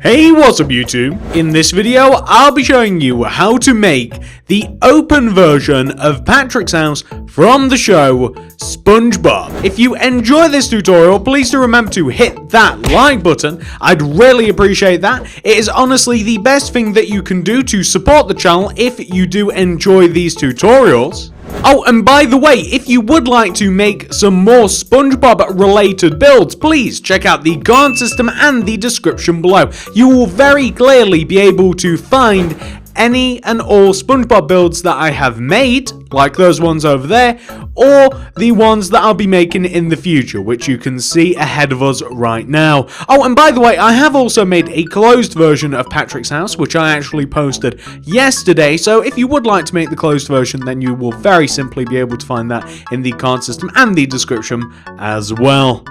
Hey, what's up YouTube? In this video, I'll be showing you how to make the open version of Patrick's house from the show SpongeBob. If you enjoy this tutorial, please do remember to hit that like button. I'd really appreciate that. It is honestly the best thing that you can do to support the channel if you do enjoy these tutorials. Oh, and by the way, if you would like to make some more SpongeBob related builds, please check out the guard system and the description below. You will very clearly be able to find any and all SpongeBob builds that I have made, like those ones over there, or the ones that I'll be making in the future, which you can see ahead of us right now. Oh, and by the way, I have also made a closed version of Patrick's house, which I actually posted yesterday, so if you would like to make the closed version, then you will very simply be able to find that in the card system and the description as well.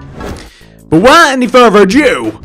But without any further ado,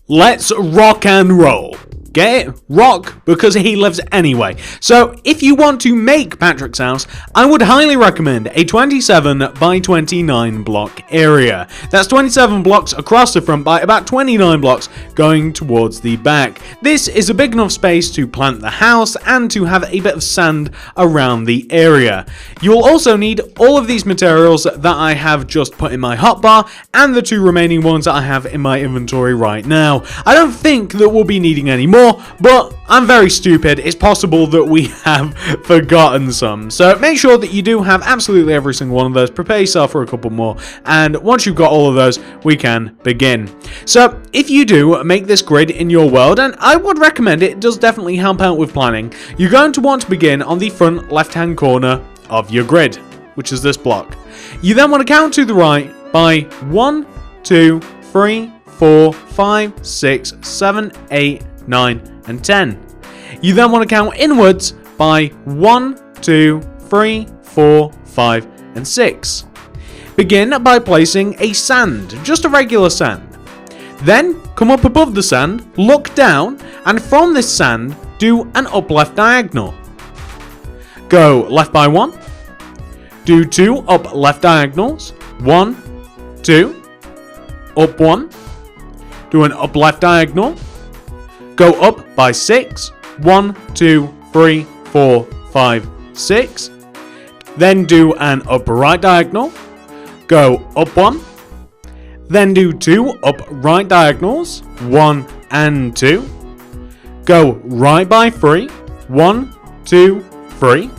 let's rock and roll. Get it? Rock, because he lives anyway. So, if you want to make Patrick's house, I would highly recommend a 27 by 29 block area. That's 27 blocks across the front by about 29 blocks going towards the back. This is a big enough space to plant the house and to have a bit of sand around the area. You'll also need all of these materials that I have just put in my hotbar and the two remaining ones that I have in my inventory right now. I don't think that we'll be needing any more, but I'm very stupid. It's possible that we have forgotten some. So make sure that you do have absolutely every single one of those. Prepare yourself for a couple more. And once you've got all of those, we can begin. So if you do make this grid in your world, and I would recommend it does definitely help out with planning, you're going to want to begin on the front left-hand corner of your grid, which is this block. You then want to count to the right by 1, 2, 3, 4, 5, 6, 7, 8, 9, and 10. You then want to count inwards by 1, 2, 3, 4, 5, and 6. Begin by placing a sand, just a regular sand. Then come up above the sand, look down, and from this sand, do an up left diagonal. Go left by 1, do 2 up left diagonals, 1, 2, up 1, do an up left diagonal, go up by 6, 1, 2, 3, 4, 5, 6. Then do an up right diagonal. Go up 1. Then do 2 up right diagonals. 1 and 2. Go right by 3. 1, 2, 3.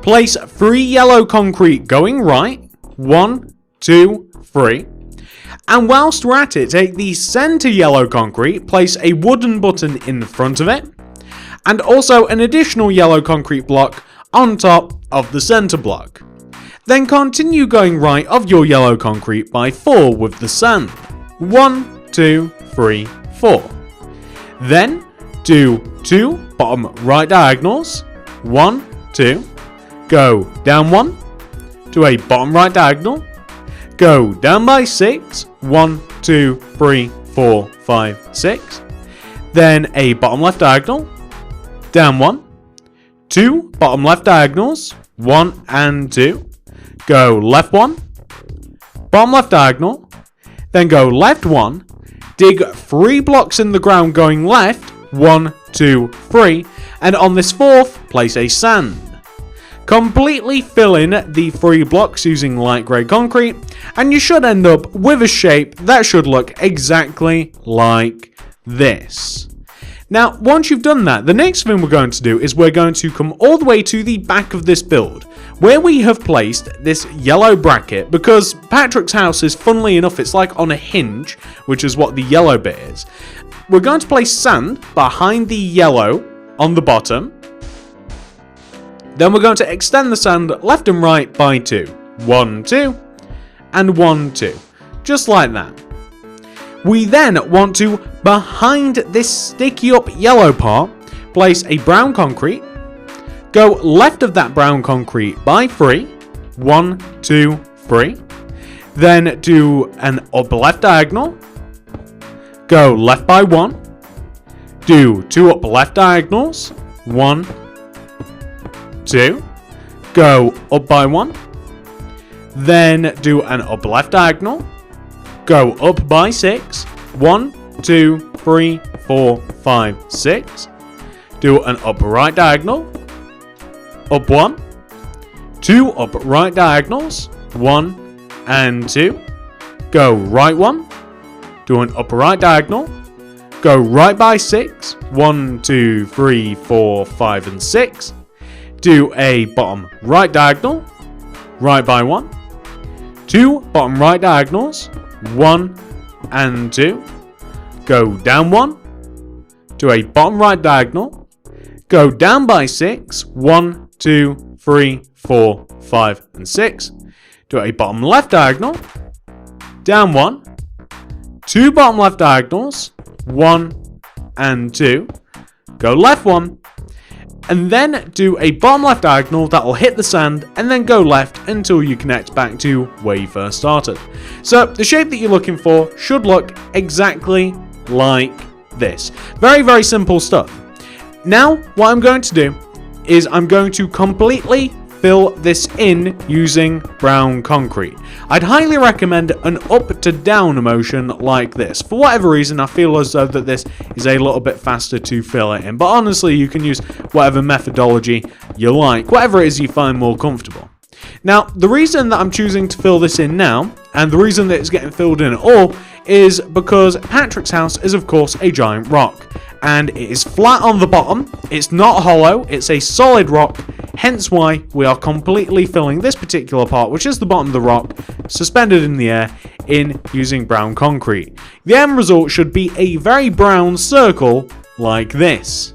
Place 3 yellow concrete going right. 1, 2, 3. And whilst we're at it, take the center yellow concrete, place a wooden button in front of it, and also an additional yellow concrete block on top of the center block. Then continue going right of your yellow concrete by 4 with the sand. 1, 2, 3, 4. Then do 2 bottom right diagonals. 1, 2. Go down 1. Do a bottom right diagonal. Go down by 6, 1, 2, 3, 4, 5, 6. Then a bottom left diagonal, down 1, 2 bottom left diagonals, 1 and 2. Go left 1, bottom left diagonal, then go left 1, dig 3 blocks in the ground going left, 1, 2, 3, and on this fourth, place a sand. Completely fill in the 3 blocks using light grey concrete, and you should end up with a shape that should look exactly like this. Now, once you've done that, the next thing we're going to do is we're going to come all the way to the back of this build, where we have placed this yellow bracket, because Patrick's house is, funnily enough, it's like on a hinge, which is what the yellow bit is. We're going to place sand behind the yellow on the bottom. Then we're going to extend the sand left and right by 2. 1, 2, and 1, 2. Just like that. We then want to, behind this sticky up yellow part, place a brown concrete. Go left of that brown concrete by 3. 1, 2, 3. Then do an up left diagonal. Go left by 1. Do 2 up left diagonals. 1, 2, go up by 1, then do an up left diagonal, go up by 6, 1, 2, 3, 4, 5, 6. Do an up right diagonal. Up 1. 2 up right diagonals. 1 and 2. Go right 1. Do an up right diagonal. Go right by 6. 1, 2, 3, 4, 5, and 6. Do a bottom right diagonal. Right by 1. 2 bottom right diagonals. 1 and 2. Go down 1. Do a bottom right diagonal. Go down by 6. 1, 2, 3, 4, 5, and 6. Do a bottom left diagonal. Down 1. 2 bottom left diagonals. 1 and 2. Go left 1. And then do a bottom left diagonal that will hit the sand, and then go left until you connect back to where you first started. So the shape that you're looking for should look exactly like this. Very, very simple stuff. Now what I'm going to do is I'm going to completely fill this in using brown concrete. I'd highly recommend an up to down motion like this. For whatever reason, I feel as though that this is a little bit faster to fill it in, but honestly you can use whatever methodology you like, whatever it is you find more comfortable. Now, the reason that I'm choosing to fill this in now, and the reason that it's getting filled in at all, is because Patrick's house is of course a giant rock, and it is flat on the bottom. It's not hollow, it's a solid rock, hence why we are completely filling this particular part, which is the bottom of the rock, suspended in the air, in using brown concrete. The end result should be a very brown circle like this.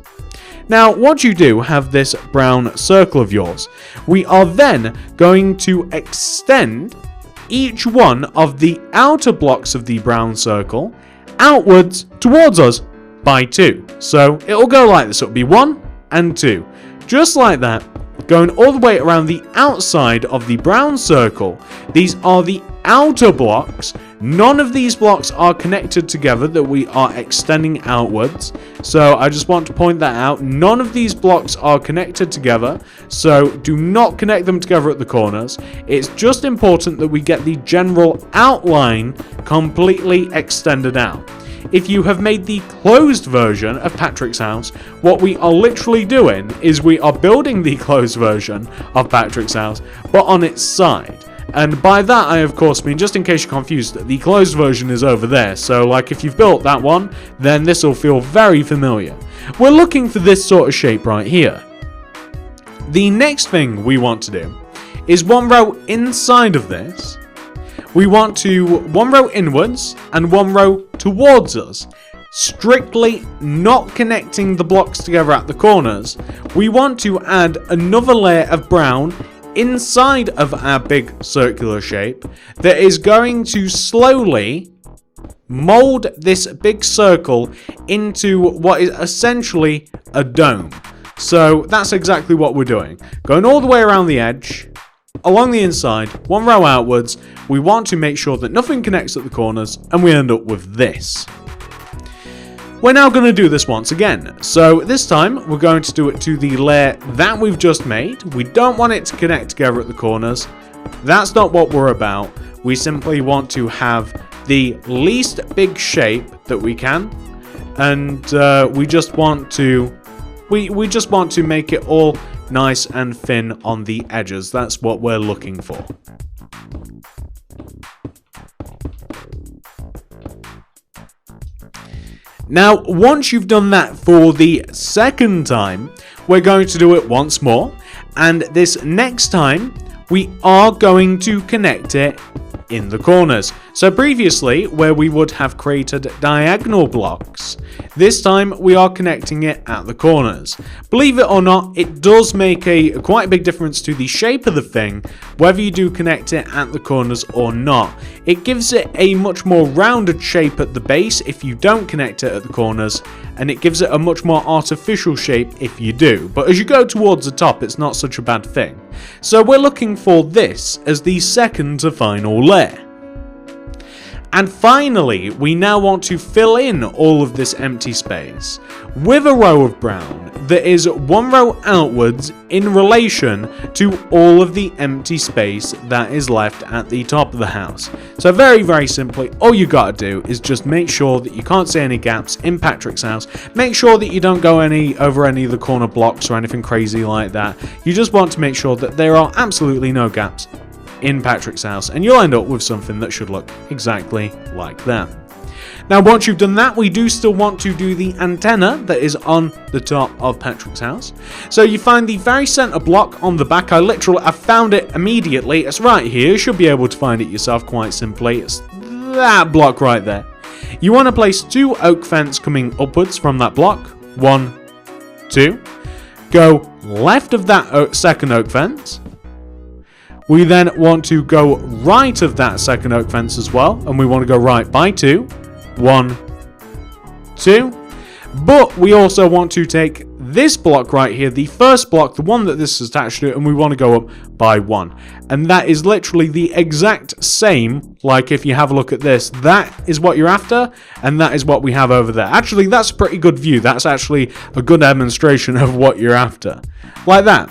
Now, once you do have this brown circle of yours, we are then going to extend each one of the outer blocks of the brown circle outwards towards us by 2. So it'll go like this. It'll be 1 and 2. Just like that, going all the way around the outside of the brown circle. These are the outer blocks. None of these blocks are connected together that we are extending outwards. So I just want to point that out. None of these blocks are connected together. So do not connect them together at the corners. It's just important that we get the general outline completely extended out. If you have made the closed version of Patrick's house, what we are literally doing is we are building the closed version of Patrick's house, but on its side. And by that I of course mean, just in case you're confused, that the closed version is over there. So like if you've built that one, then this will feel very familiar. We're looking for this sort of shape right here. The next thing we want to do is one row inside of this. We want to one row inwards and one row towards us, strictly not connecting the blocks together at the corners. We want to add another layer of brown inside of our big circular shape that is going to slowly mold this big circle into what is essentially a dome. So that's exactly what we're doing. Going all the way around the edge, along the inside, one row outwards. We want to make sure that nothing connects at the corners, and we end up with this. We're now going to do this once again. So this time, we're going to do it to the layer that we've just made. We don't want it to connect together at the corners. That's not what we're about. We simply want to have the least big shape that we can. And we just want to make it all nice and thin on the edges. That's what we're looking for. Now, once you've done that for the second time, we're going to do it once more. And this next time, we are going to connect it in the corners. So previously, where we would have created diagonal blocks, this time we are connecting it at the corners. Believe it or not, it does make a quite a big difference to the shape of the thing, whether you do connect it at the corners or not. It gives it a much more rounded shape at the base if you don't connect it at the corners, and it gives it a much more artificial shape if you do. But as you go towards the top, it's not such a bad thing. So we're looking for this as the second to final layer. And finally, we now want to fill in all of this empty space with a row of brown that is one row outwards in relation to all of the empty space that is left at the top of the house. So very, very simply, all you gotta do is just make sure that you can't see any gaps in Patrick's house. Make sure that you don't go over any of the corner blocks or anything crazy like that. You just want to make sure that there are absolutely no gaps in Patrick's house, and you'll end up with something that should look exactly like that. Now, once you've done that, we do still want to do the antenna that is on the top of Patrick's house. So you find the very center block on the back. I found it immediately. It's right here. You should be able to find it yourself quite simply. It's that block right there. You want to place 2 oak fence coming upwards from that block. 1, 2. Go left of that second oak fence. We then want to go right of that second oak fence as well, and we want to go right by 2. 1, 2. But we also want to take this block right here, the first block, the one that this is attached to, and we want to go up by 1. And that is literally the exact same, like if you have a look at this, that is what you're after, and that is what we have over there. Actually, that's a pretty good view. That's actually a good demonstration of what you're after. Like that.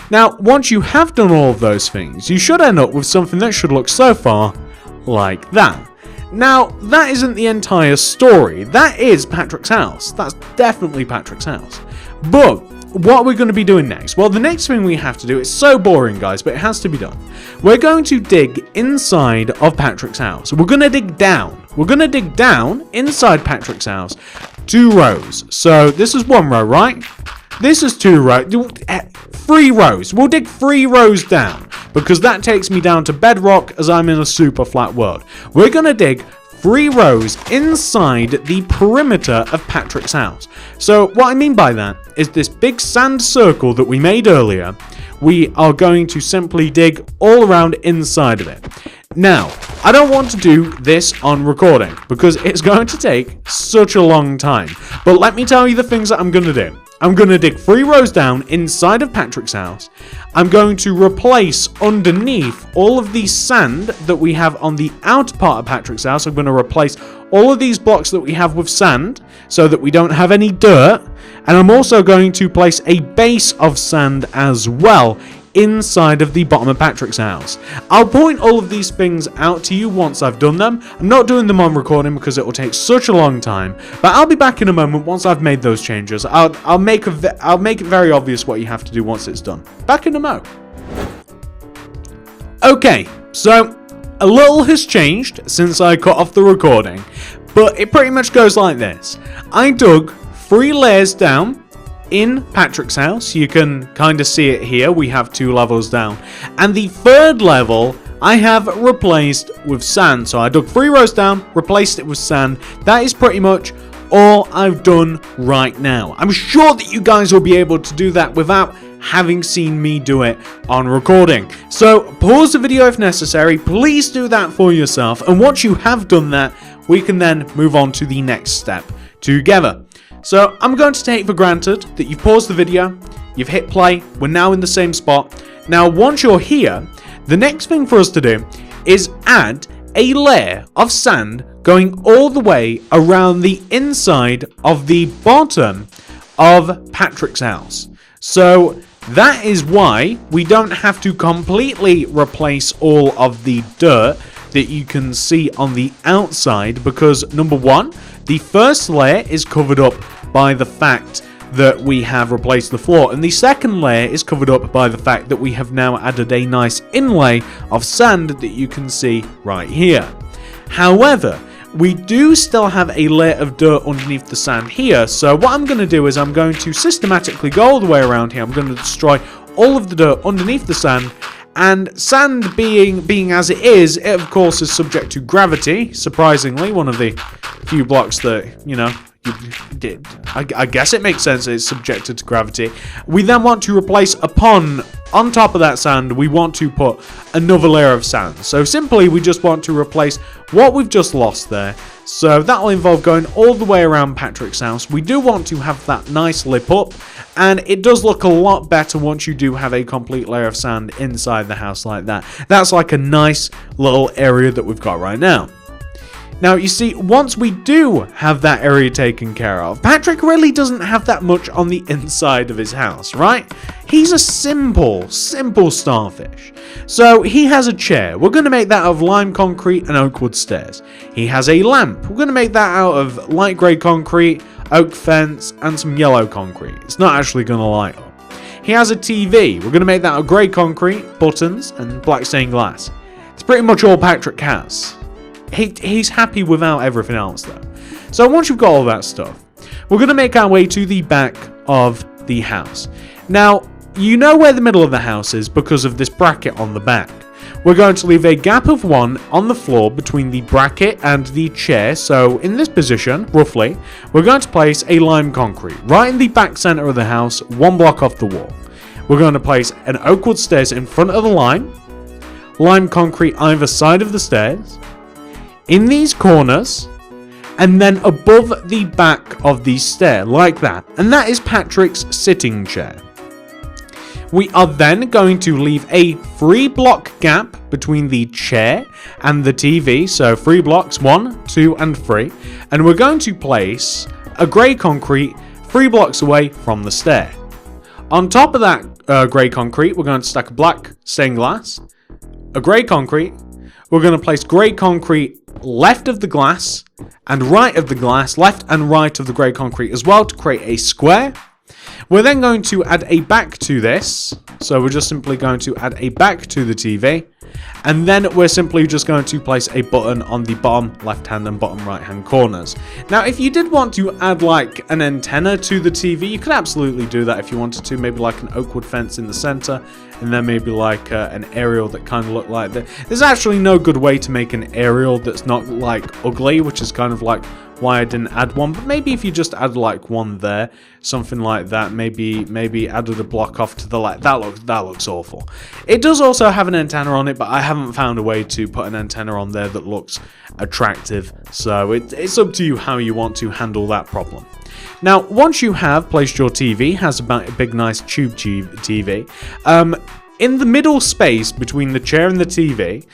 Now, once you have done all of those things, you should end up with something that should look so far like that. Now, that isn't the entire story. That is Patrick's house. That's definitely Patrick's house. But what we're going to be doing next? Well, the next thing we have to do, it's so boring, guys, but it has to be done. We're going to dig inside of Patrick's house. We're going to dig down. We're going to dig down inside Patrick's house 2 rows. So this is 1 row, right? This is 2 rows. 3 rows. We'll dig 3 rows down because that takes me down to bedrock as I'm in a super flat world. We're going to dig 3 rows inside the perimeter of Patrick's house. So what I mean by that is this big sand circle that we made earlier, we are going to simply dig all around inside of it. Now, I don't want to do this on recording because it's going to take such a long time. But let me tell you the things that I'm going to do. I'm going to dig 3 rows down inside of Patrick's house. I'm going to replace underneath all of the sand that we have on the outer part of Patrick's house. I'm going to replace all of these blocks that we have with sand so that we don't have any dirt. And I'm also going to place a base of sand as well inside of the bottom of Patrick's house. I'll point all of these things out to you once I've done them. I'm not doing them on recording because it will take such a long time, but I'll be back in a moment once I've made those changes. I'll make it very obvious what you have to do once it's done. Back in a mo. Okay, so a little has changed since I cut off the recording, but it pretty much goes like this. I dug 3 layers down in Patrick's house. You can kind of see it here. We have 2 levels down. And the 3rd level I have replaced with sand. So I dug 3 rows down, replaced it with sand. That is pretty much all I've done right now. I'm sure that you guys will be able to do that without having seen me do it on recording. So pause the video if necessary. Please do that for yourself. And once you have done that, we can then move on to the next step together. So I'm going to take for granted that you've paused the video, you've hit play, we're now in the same spot. Now once you're here, the next thing for us to do is add a layer of sand going all the way around the inside of the bottom of Patrick's house. So that is why we don't have to completely replace all of the dirt that you can see on the outside, because number 1, the first layer is covered up by the fact that we have replaced the floor, and the second layer is covered up by the fact that we have now added a nice inlay of sand that you can see right here. However, we do still have a layer of dirt underneath the sand here, so what I'm going to do is I'm going to systematically go all the way around here. I'm going to destroy all of the dirt underneath the sand. And sand being as it is, it of course is subject to gravity. Surprisingly, one of the few blocks that, you know, I guess it makes sense it's subjected to gravity. We then want to replace on top of that sand, we want to put another layer of sand. So simply, we just want to replace what we've just lost there. So that will involve going all the way around Patrick's house. We do want to have that nice lip up, and it does look a lot better once you do have a complete layer of sand inside the house like that. That's like a nice little area that we've got right now. Now, you see, once we do have that area taken care of, Patrick really doesn't have that much on the inside of his house, right? He's a simple starfish. So he has a chair. We're going to make that out of lime concrete and oak wood stairs. He has a lamp. We're going to make that out of light grey concrete, oak fence, and some yellow concrete. It's not actually going to light up. He has a TV. We're going to make that out of grey concrete, buttons, and black stained glass. It's pretty much all Patrick has. He's happy without everything else, though. So once you've got all that stuff, we're going to make our way to the back of the house. Now, you know where the middle of the house is because of this bracket on the back. We're going to leave a gap of 1 on the floor between the bracket and the chair. So in this position, roughly, we're going to place a lime concrete right in the back center of the house, 1 block off the wall. We're going to place an oak wood stairs in front of the lime concrete either side of the stairs, in these corners, and then above the back of the stair, like that. And that is Patrick's sitting chair. We are then going to leave a 3-block gap between the chair and the TV. So 3 blocks, 1, 2, and 3. And we're going to place a grey concrete 3 blocks away from the stair. On top of that grey concrete, we're going to stack a black stained glass, a grey concrete. We're going to place grey concrete left of the glass and right of the glass, left and right of the grey concrete as well, to create a square. We're then going to add a back to this. So we're just simply going to add a back to the TV. And then we're simply just going to place a button on the bottom left hand and bottom right hand corners. Now, if you did want to add like an antenna to the TV, you could absolutely do that if you wanted to. Maybe like an oak wood fence in the center, and then maybe like an aerial that kind of looked like that. There's actually no good way to make an aerial that's not like ugly, which is kind of like why I didn't add one. But maybe if you just add like one there, something like that, maybe added a block off to the left, that looks awful. It does also have an antenna on it, but I haven't found a way to put an antenna on there that looks attractive. So it's up to you how you want to handle that problem. Now, once you have placed your TV, has about a big nice tube TV, in the middle space between the chair and the TV,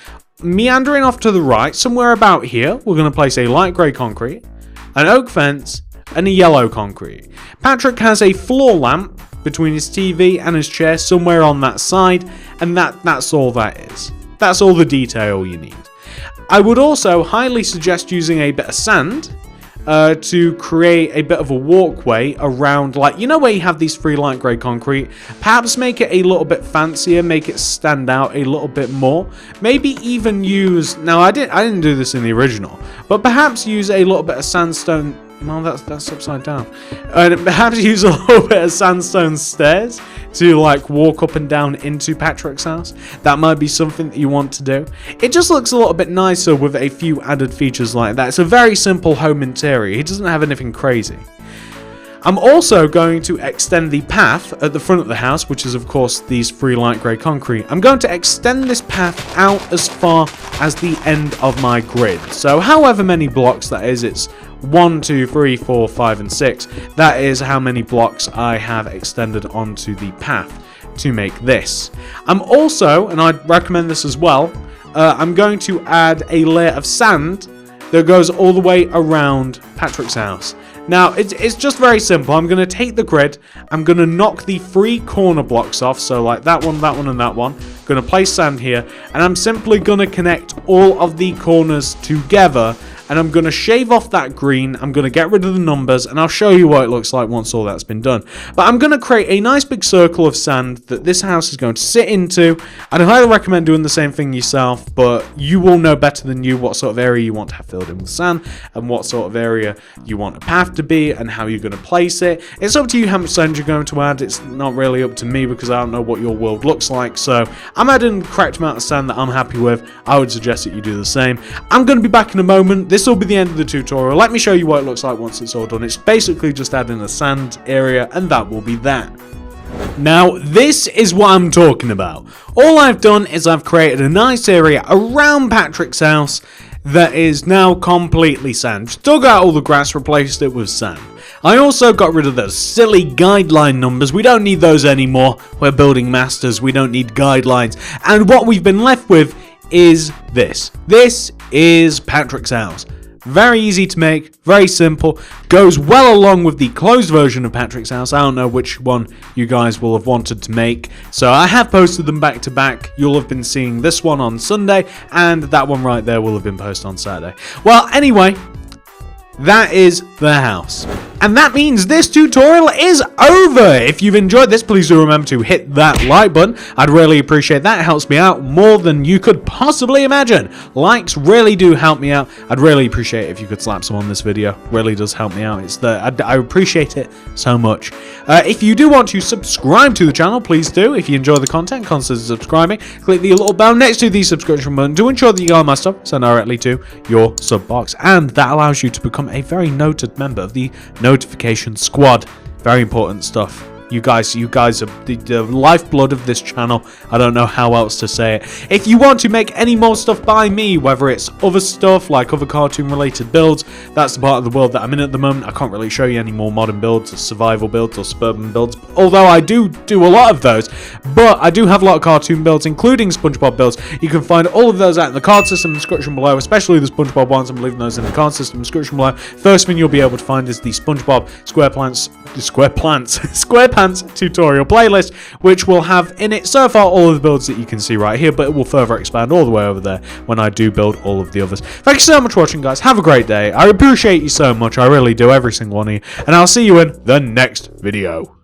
meandering off to the right, somewhere about here, we're going to place a light grey concrete, an oak fence, and a yellow concrete. Patrick has a floor lamp between his TV and his chair somewhere on that side, and that's all that is. That's all the detail you need. I would also highly suggest using a bit of sand to create a bit of a walkway around, like, you know where you have these 3 light grey concrete? Perhaps make it a little bit fancier, make it stand out a little bit more. Maybe even use, now I didn't do this in the original, but perhaps use a little bit of sandstone. No, that's upside down. Perhaps use a little bit of sandstone stairs to like walk up and down into Patrick's house. That might be something that you want to do. It just looks a little bit nicer with a few added features like that. It's a very simple home interior. He doesn't have anything crazy. I'm also going to extend the path at the front of the house, which is of course these 3 light grey concrete. I'm going to extend this path out as far as the end of my grid. So however many blocks that is, it's 1, 2, 3, 4, 5, and 6. That is how many blocks I have extended onto the path to make this. I'm also, and I'd recommend this as well, I'm going to add a layer of sand that goes all the way around Patrick's house. Now, it's just very simple. I'm going to take the grid, I'm going to knock the 3 corner blocks off, so like that one, and that one. I'm going to place sand here, and I'm simply going to connect all of the corners together, and I'm going to shave off that green, I'm going to get rid of the numbers, and I'll show you what it looks like once all that's been done. But I'm going to create a nice big circle of sand that this house is going to sit into. I'd highly recommend doing the same thing yourself, but you will know better than you what sort of area you want to have filled in with sand, and what sort of area you want a path to be, and how you're going to place it. It's up to you how much sand you're going to add. It's not really up to me because I don't know what your world looks like, so I'm adding the correct amount of sand that I'm happy with. I would suggest that you do the same. I'm going to be back in a moment. This will be the end of the tutorial. Let me show you what it looks like once it's all done. It's basically just adding a sand area, and that will be that. Now, this is what I'm talking about. All I've done is I've created a nice area around Patrick's house that is now completely sand. Just dug out all the grass, replaced it with sand. I also got rid of those silly guideline numbers. We don't need those anymore. We're building masters. We don't need guidelines. And what we've been left with is this. This is Patrick's house. Very easy to make, very simple, goes well along with the closed version of Patrick's house. I don't know which one you guys will have wanted to make, so I have posted them back to back. You'll have been seeing this one on Sunday, and that one right there will have been posted on Saturday. Well, anyway, that is the house. And that means this tutorial is over. If you've enjoyed this, please do remember to hit that like button. I'd really appreciate that. It helps me out more than you could possibly imagine. Likes really do help me out. I'd really appreciate it if you could slap some on this video. Really does help me out. I appreciate it so much. If you do want to subscribe to the channel, please do. If you enjoy the content, consider subscribing. Click the little bell next to the subscription button to ensure that you get all my stuff sent directly to your sub box. And that allows you to become a very noted member of the notification squad. Very important stuff. You guys are the lifeblood of this channel. I don't know how else to say it. If you want to make any more stuff by me, whether it's other stuff like other cartoon related builds, that's the part of the world that I'm in at the moment. I can't really show you any more modern builds or survival builds or suburban builds, although I do a lot of those. But I do have a lot of cartoon builds, including SpongeBob builds. You can find all of those out in the card system description below, especially the SpongeBob ones. I'm leaving those in the card system description below. First thing you'll be able to find is the SpongeBob Squarepants tutorial playlist, which will have in it so far all of the builds that you can see right here, but it will further expand all the way over there when I do build all of the others. Thank you so much for watching, guys. Have a great day. I appreciate you so much. I really do, every single one of you, and I'll see you in the next video.